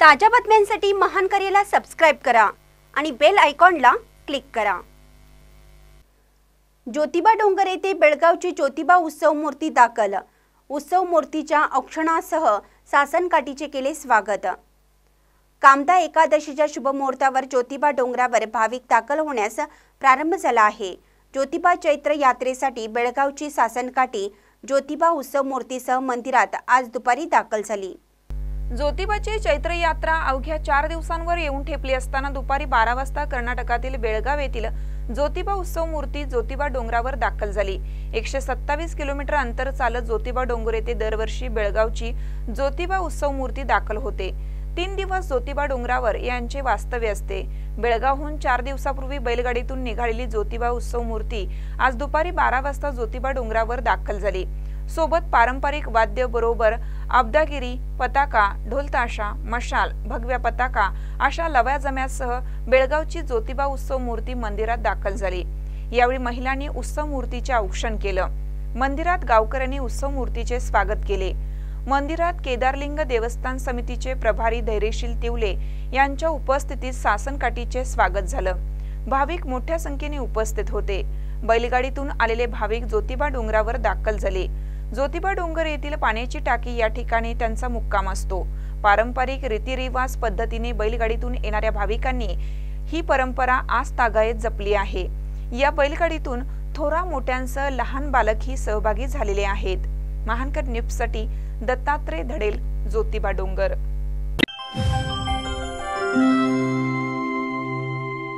ताज्या बातम्यांसाठी महान करेला सबस्क्राइब करा आणि बेल आयकॉनला क्लिक करा। ज्योतिबा डोंगर येथे बेळगावची ज्योतिबा उत्सव मूर्ती दाखल। उत्सव मूर्तीच्या औक्षणासह सासनकाठीचे केले स्वागत। कामदा एकादशीच्या शुभ मुहूर्तावर ज्योतिबा डोंगरावर भाविक दाखल होण्यास प्रारंभ झाला आहे। ज्योतिबा चैत्र यात्रेसाठी बेळगावची सासनकाठी ज्योतिबा उत्सव मूर्तीसह मंदिरात आज दुपारी दाखल झाली। ज्योतिबाची चैत्र यात्रा अवघ्या 4 दिवसांवर येऊन ठेपली असताना दुपारी 12 वाजता कर्नाटकातील बेळगाव येथील ज्योतिबा उत्सव मूर्ती ज्योतिबा डोंगरावर दाखल झाली। 127 किलोमीटर अंतर चालत ज्योतिबा डोंगर येथे दरवर्षी बेळगावची ज्योतिबा उत्सव मूर्ती दाखल होते। 3 दिवस ज्योतिबा डोंगरावर यांचे वास्तव्य असते। बेळगावहून 4 दिवसापूर्वी बैलगाडीतून निघालेली ज्योतिबा उत्सव मूर्ती आज दुपारी 12 वाजता ज्योतिबा डोंगरावर दाखल झाली। सोबत पारंपरिक वाद्य बरोबर अब्दागिरी, पताका, ढोलताशा, मशाल, भगव्या पताका अशा लवाजम्यासह बेळगावची ज्योतिबा उत्सव मूर्ती मंदिरात दाखल झाली। यावेळी महिलांनी उत्सव मूर्तीचे औक्षण केलं। मंदिरात गावकऱ्यांनी उत्सव मूर्तीचे स्वागत केले। मंदिरात केदारलिंग देवस्थान समितीचे प्रभारी धैर्यशील तिवले यांच्या उपस्थितीत सासनकाठीचे स्वागत झालं। भाविक मोठ्या संख्येने उपस्थित होते। बैलगाडीतून आलेले भाविक ज्योतिबा डोंगरावर दाखल झाले। ज्योतिबा डोंगर येथील पाण्याची टाकी या ठिकाणी त्यांचा मुक्काम असतो। पारंपरिक रीतिरिवाज पद्धतीने बैलगाडीतून येणाऱ्या भाविकांनी ही परंपरा आजतागायत जपली आहे। या बैलगाडीतून थोरा मोठ्यांसह लहान बालकही सहभागी झालेले आहेत। महानकर न्यूजसाठी दत्तात्रय धडेल, ज्योतिबा डोंगर।